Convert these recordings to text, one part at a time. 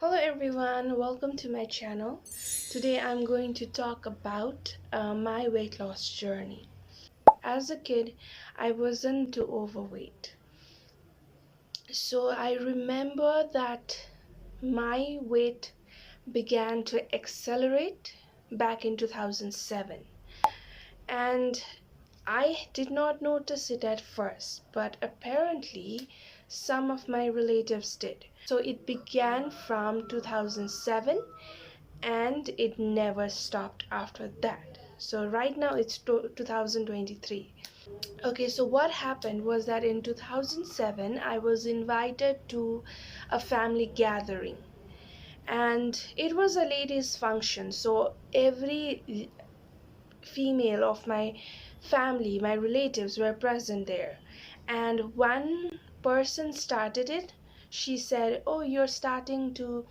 Hello everyone, welcome to my channel. Today I'm going to talk about my weight loss journey. As a kid, I wasn't too overweight. So I remember that my weight began to accelerate back in 2007. And I did not notice it at first, but apparently some of my relatives did. So it began from 2007 and it never stopped after that. So right now it's 2023. Okay, so what happened was that in 2007 I was invited to a family gathering, and it was a ladies function, so every female of my family, my relatives, were present there. And one person started it. She said, "Oh, you're starting to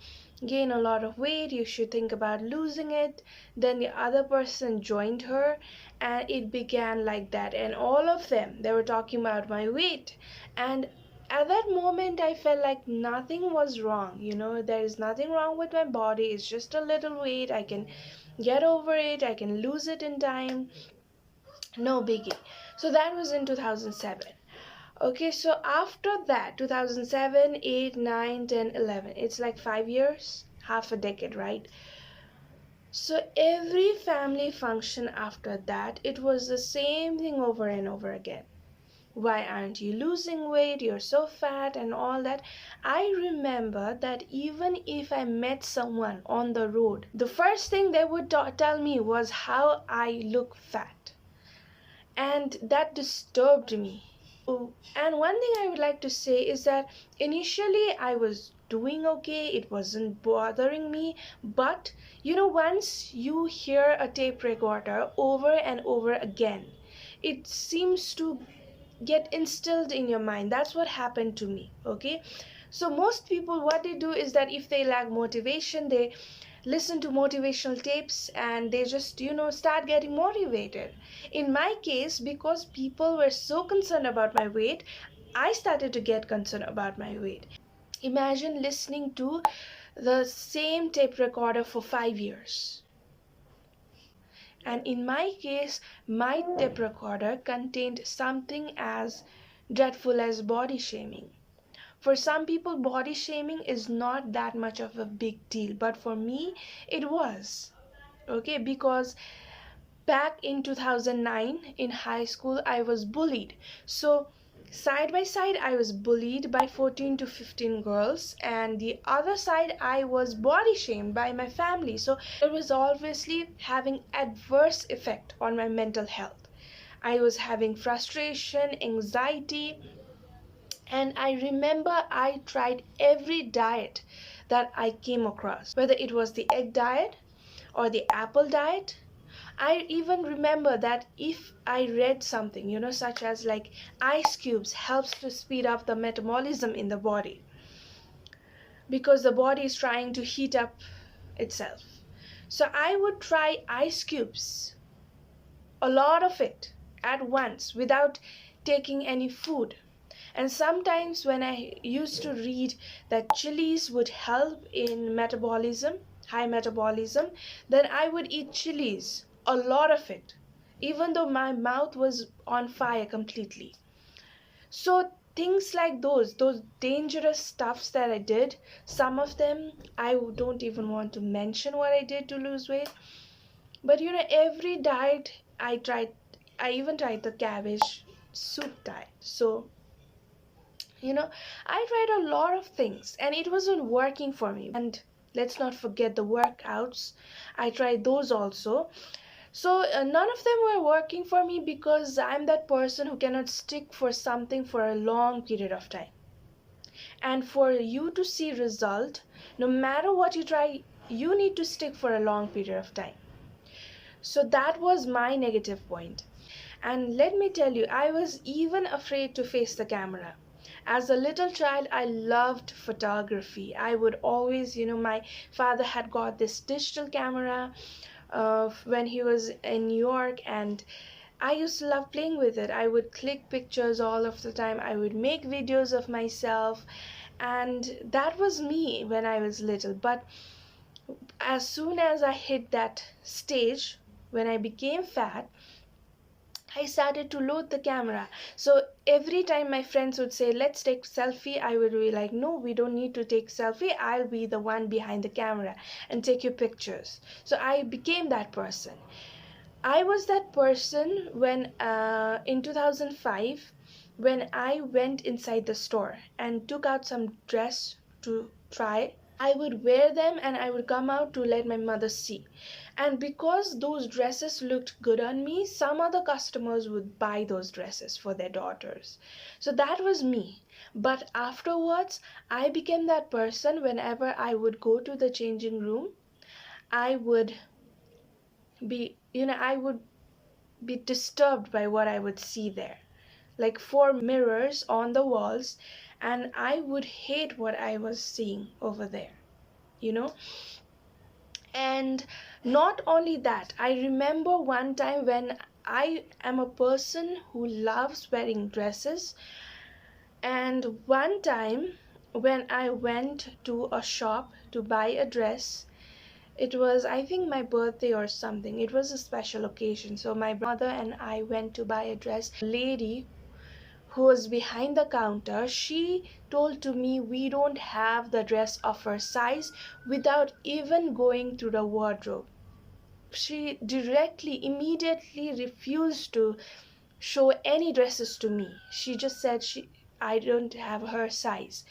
gain a lot of weight, you should think about losing it." Then the other person joined her, and it began like that. And all of them, they were talking about my weight. And at that moment I felt like nothing was wrong. There is nothing wrong with my body, it's just a little weight, I can get over it, I can lose it in time, no biggie. So that was in 2007. Okay, so after that, 2007, 8, 9, 10, 11, it's like 5 years, half a decade, right? So every family function after that, it was the same thing over and over again. Why aren't you losing weight, you're so fat and all that. I remember that even if I met someone on the road, the first thing they would tell me was how I look fat, and that disturbed me. And one thing I would like to say is that initially I was doing okay, it wasn't bothering me, but once you hear a tape recorder over and over again, it seems to get instilled in your mind. That's what happened to me. Okay, so most people, what they do is that if they lack motivation, they listen to motivational tapes and they just start getting motivated. In my case, because people were so concerned about my weight, I started to get concerned about my weight. Imagine listening to the same tape recorder for 5 years. And in my case, my tape recorder contained something as dreadful as body shaming. For some people, body shaming is not that much of a big deal, but for me, it was. Okay, because back in 2009 in high school, I was bullied. So, side by side, I was bullied by 14 to 15 girls, and the other side, I was body shamed by my family. So, it was obviously having adverse effect on my mental health. I was having frustration, anxiety, and I remember I tried every diet that I came across, whether it was the egg diet or the apple diet. I even remember that if I read something, such as like ice cubes helps to speed up the metabolism in the body because the body is trying to heat up itself. So I would try ice cubes, a lot of it at once without taking any food. And sometimes when I used to read that chilies would help in metabolism, high metabolism, then I would eat chilies, a lot of it, even though my mouth was on fire completely. So things like those dangerous stuffs that I did, some of them I don't even want to mention what I did to lose weight. But every diet I tried, I even tried the cabbage soup diet. So I tried a lot of things and it wasn't working for me. And let's not forget the workouts. I tried those also. So none of them were working for me because I'm that person who cannot stick for something for a long period of time. And for you to see result, no matter what you try, you need to stick for a long period of time. So that was my negative point. And let me tell you, I was even afraid to face the camera. As a little child, I loved photography. I would always, my father had got this digital camera when he was in New York, and I used to love playing with it. I would click pictures all of the time. I would make videos of myself, And that was me when I was little. But as soon as I hit that stage, when I became fat, I started to load the camera. So every time my friends would say, let's take selfie, I would be like, no, we don't need to take selfie. I'll be the one behind the camera and take your pictures. So I became that person. I was that person when in 2005, when I went inside the store and took out some dress to try. I would wear them and I would come out to let my mother see. And because those dresses looked good on me, some other customers would buy those dresses for their daughters. So that was me. But afterwards, I became that person. Whenever I would go to the changing room, I would I would be disturbed by what I would see there. Like 4 mirrors on the walls, and I would hate what I was seeing over there, you know. And not only that, I remember one time when I am a person who loves wearing dresses, and one time when I went to a shop to buy a dress, it was, I think, my birthday or something. It was a special occasion. So my brother and I went to buy a dress. A lady who was behind the counter, she told to me we don't have the dress of her size without even going to the wardrobe. She directly, immediately refused to show any dresses to me. She just said I don't have her size.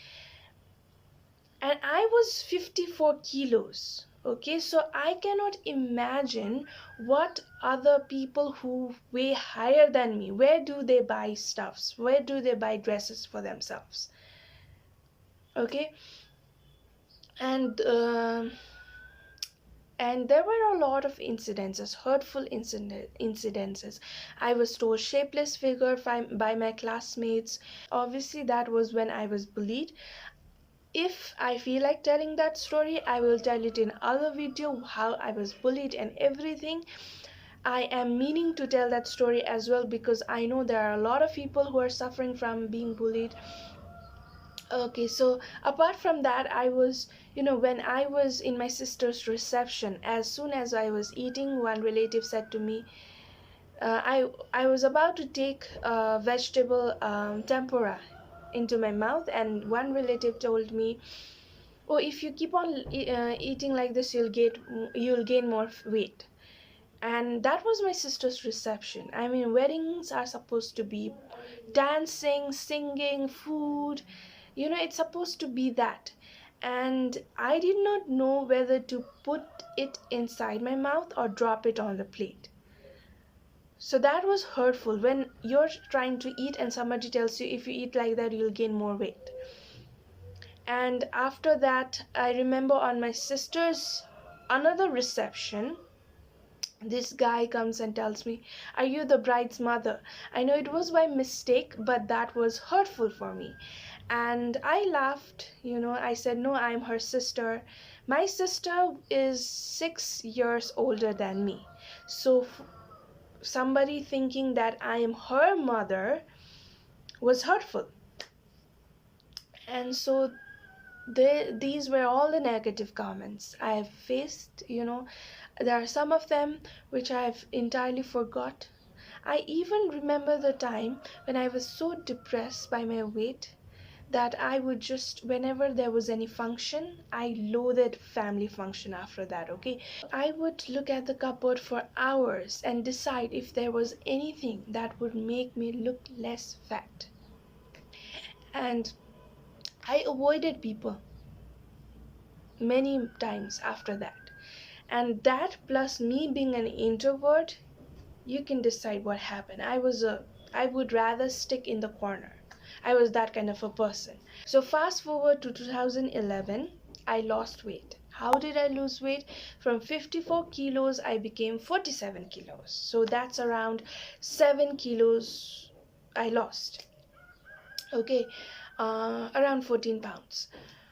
And I was 54 kilos. Okay, so I cannot imagine what other people who weigh higher than me, where do they buy stuffs? Where do they buy dresses for themselves? Okay, and there were a lot of incidences, hurtful incidences. I was told shapeless figure by my classmates. Obviously, that was when I was bullied. If I feel like telling that story, I will tell it in other video, how I was bullied and everything. I am meaning to tell that story as well, because I know there are a lot of people who are suffering from being bullied. Okay, so apart from that, I was, when I was in my sister's reception, as soon as I was eating, one relative said to me, I was about to take vegetable tempura into my mouth, and one relative told me, oh, if you keep on eating like this, you'll gain more weight. And that was my sister's reception. I mean, weddings are supposed to be dancing, singing, food, it's supposed to be that. And I did not know whether to put it inside my mouth or drop it on the plate. So that was hurtful when you're trying to eat and somebody tells you if you eat like that you'll gain more weight. And after that, I remember on my sister's another reception, this guy comes and tells me, are you the bride's mother? I know it was by mistake, but that was hurtful for me. And I laughed, I said, no, I'm her sister. My sister is 6 years older than me. So somebody thinking that I am her mother was hurtful. And so these were all the negative comments I have faced. There are some of them which I've entirely forgot. I even remember the time when I was so depressed by my weight that I would just, whenever there was any function, I loathed family function after that. Okay, I would look at the cupboard for hours and decide if there was anything that would make me look less fat. And I avoided people many times after that. And that, plus me being an introvert, you can decide what happened. I would rather stick in the corner. I was that kind of a person. So fast forward to 2011, I lost weight. How did I lose weight? From 54 kilos, I became 47 kilos. So that's around 7 kilos I lost. Okay, around 14 pounds.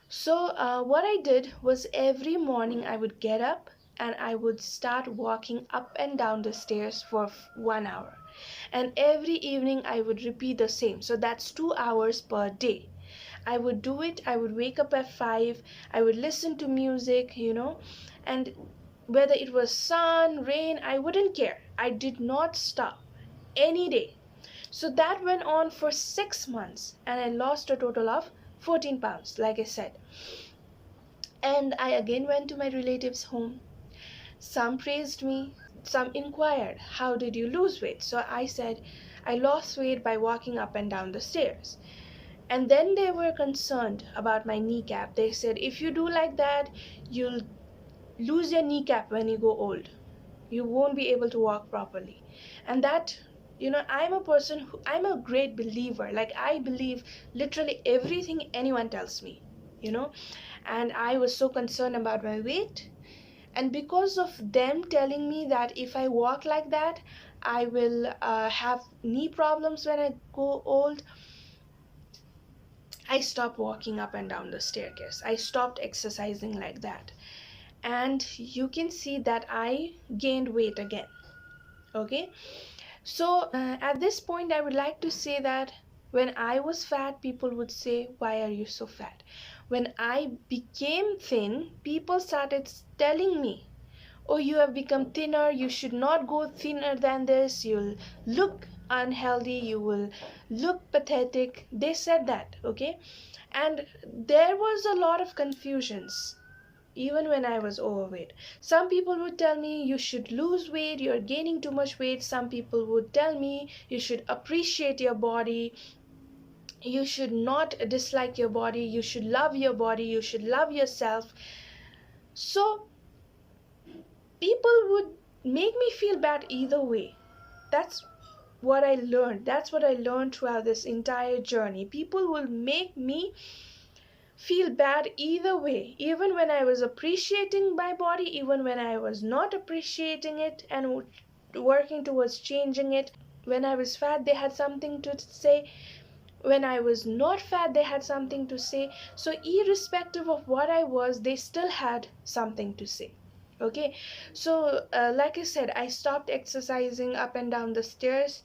So what I did was every morning I would get up and I would start walking up and down the stairs for 1 hour. And every evening I would repeat the same. So that's 2 hours per day. I would do it. I would wake up at 5. I would listen to music, and whether it was sun, rain, I wouldn't care. I did not stop any day. So that went on for 6 months, and I lost a total of 14 pounds, like I said. And I again went to my relatives' home. Some praised me, some inquired, "How did you lose weight?" So I said, "I lost weight by walking up and down the stairs." And then they were concerned about my kneecap. They said, "If you do like that, you'll lose your kneecap when you go old. You won't be able to walk properly." And that, I'm a person who, I'm a great believer. Like, I believe literally everything anyone tells me, you know. And I was so concerned about my weight. And because of them telling me that if I walk like that, I will have knee problems when I go old, I stopped walking up and down the staircase. I stopped exercising like that. And you can see that I gained weight again. Okay. So at this point, I would like to say that when I was fat, people would say, "Why are you so fat?" When I became thin, people started telling me, "Oh, you have become thinner. You should not go thinner than this. You'll look unhealthy. You will look pathetic." They said that, okay? And there was a lot of confusions even when I was overweight. Some people would tell me, "You should lose weight, you're gaining too much weight." Some people would tell me, "You should appreciate your body, you should not dislike your body, you should love your body, you should love yourself." So people would make me feel bad either way. That's what I learned. That's what I learned throughout this entire journey. People will make me feel bad either way, even when I was appreciating my body, even when I was not appreciating it and working towards changing it. When I was fat, they had something to say. When I was not fat, they had something to say. So irrespective of what I was, they still had something to say. Okay. So like I said, I stopped exercising up and down the stairs,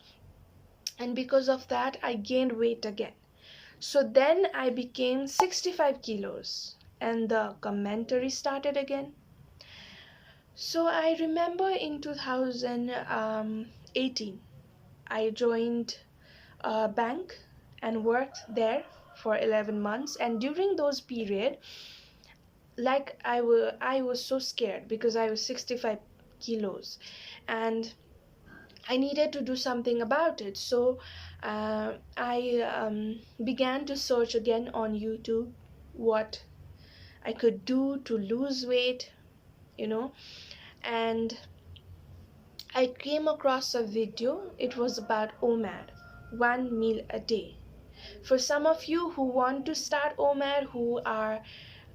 and because of that I gained weight again. So then I became 65 kilos, and the commentary started again. So I remember in 2018, I joined a bank and worked there for 11 months. And during those period, like I was so scared because I was 65 kilos, and I needed to do something about it. So I began to search again on YouTube what I could do to lose weight, you know, and I came across a video. It was about OMAD, one meal a day. For some of you who want to start OMAD, who are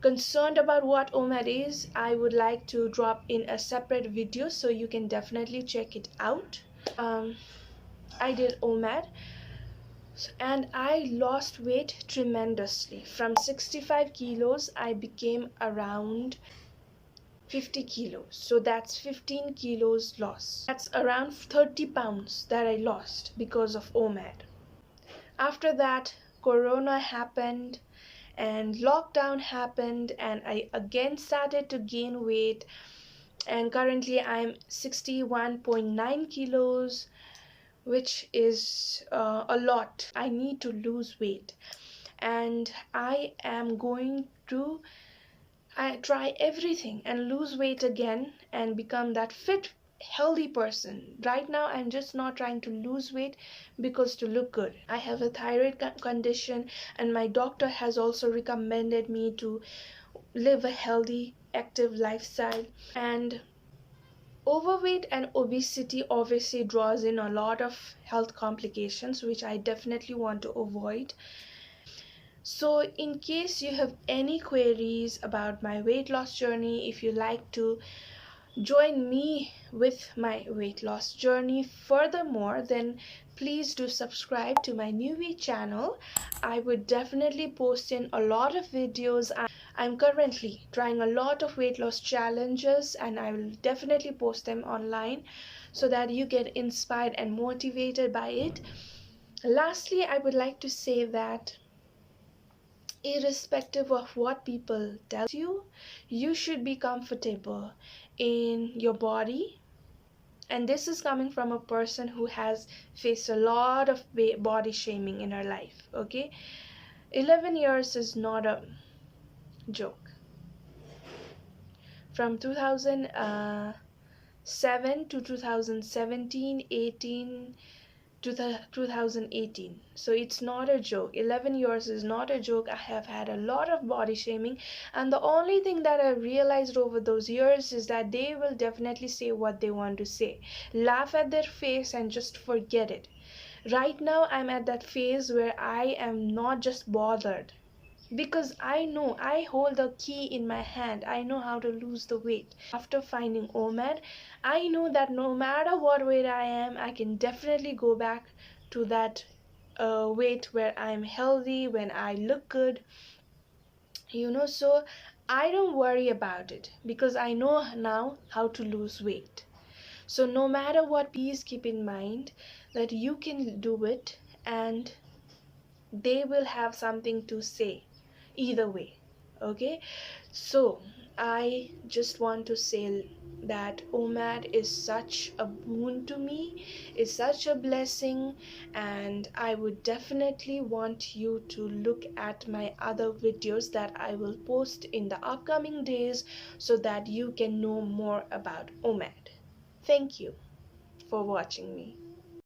concerned about what OMAD is, I would like to drop in a separate video so you can definitely check it out. I did OMAD, and I lost weight tremendously. From 65 kilos, I became around 50 kilos. So that's 15 kilos loss. That's around 30 pounds that I lost because of OMAD. After that, Corona happened and lockdown happened, and I again started to gain weight. And currently I'm 61.9 kilos, which is a lot. I need to lose weight, and I am going to try everything and lose weight again and become that fit, healthy person. Right now I'm just not trying to lose weight because to look good. I have a thyroid condition, and my doctor has also recommended me to live a healthy, active lifestyle. And overweight and obesity obviously draws in a lot of health complications, which I definitely want to avoid. So in case you have any queries about my weight loss journey, if you like to join me with my weight loss journey furthermore, then please do subscribe to my newbie channel. I would definitely post in a lot of videos. I'm currently trying a lot of weight loss challenges, and I will definitely post them online so that you get inspired and motivated by it. Lastly, I would like to say that irrespective of what people tell you, you should be comfortable in your body. And this is coming from a person who has faced a lot of body shaming in her life. Okay, 11 years is not a joke. From 2007 to 2017, 18 to the 2018. So it's not a joke. 11 years is not a joke. I have had a lot of body shaming, and the only thing that I realized over those years is that they will definitely say what they want to say. Laugh at their face and just forget it. Right now, I'm at that phase where I am not just bothered, because I know I hold the key in my hand. I know how to lose the weight. After finding OMAD, I know that no matter what weight I am, I can definitely go back to that weight where I'm healthy, when I look good, so I don't worry about it because I know now how to lose weight. So no matter what, please keep in mind that you can do it, and they will have something to say either way. Okay, so I just want to say that OMAD is such a boon to me, is such a blessing, and I would definitely want you to look at my other videos that I will post in the upcoming days so that you can know more about OMAD. Thank you for watching me.